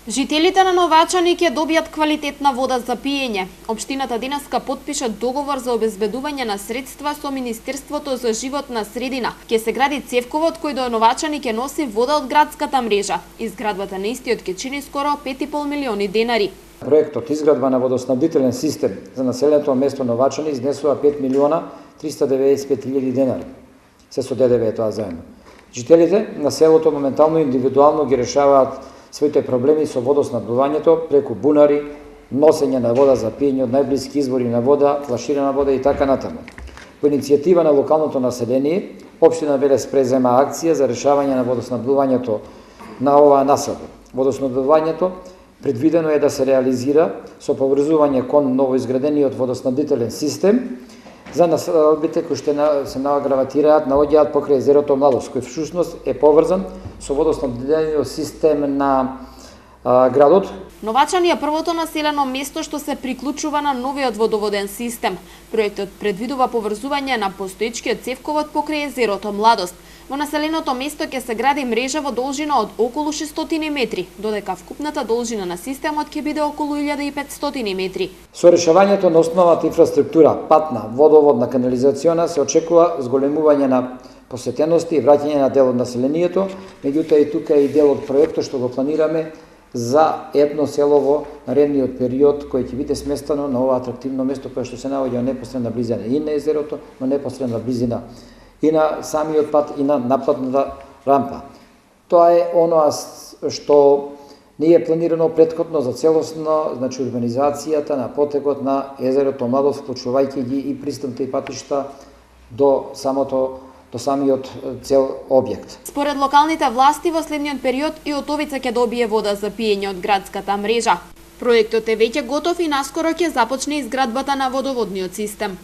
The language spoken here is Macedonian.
Жителите на Новачани ќе добијат квалитетна вода за пиење. Општината денеска потпиша договор за обезбедување на средства со Министерството за животна средина. Ќе се гради цевковод кој до Новачани ќе носи вода од градската мрежа. Изградбата на истиот ќе чини скоро 5,5 милиони денари. Проектот изградба на водоснабдителен систем за населеното место Новачани изнесува 5 милиона 395 хиляди денари. Се со ДДВ тоа заедно. Жителите на селото моментално индивидуално ги решаваат своите проблеми со водоснабдувањето преку бунари, носење на вода за пиење од најблиски извори на вода, флаширана вода и така натаму. По иницијатива на локалното население, општина Велес презема акција за решавање на водоснабдувањето на оваа насаба. Водоснабдувањето предвидено е да се реализира со поврзување кон новоизградениот водоснабдителен систем за населбите кои што се граватираат, наоѓаат покрај езерото Младост, кој всушност е поврзан со водоснабдителниот систем на градот. Новачани е првото населено место што се приклучува на новиот водоводен систем. Проектот предвидува поврзување на постоечкиот цевковод покрај езерото Младост. Во населеното место ќе се гради мрежа во должина од околу 600 метри, додека вкупната должина на системот ќе биде околу 1500 метри. Со решавањето на основната инфраструктура, патна, водоводна, канализациона, се очекува зголемување на посетености и враќање на дел од населението, меѓутоа и тука е и дел од проектот што го планираме за едно село во наредниот период кој ќе биде сместено на ова атрактивно место кое што се наоѓа во непосредна близина и на езерото, но непосредна близина и на самиот пат и на напладната рампа. Тоа е оноа што не е планирано претходно за целосно, значи урбанизацијата на потекот на езерото Младост, вклучувајќи ги и пристапните и патишта до самиот цел објект. Според локалните власти во следниот период и Отовица ќе добие вода за пиење од градската мрежа. Проектот е веќе готов и наскоро ќе започне изградбата на водоводниот систем.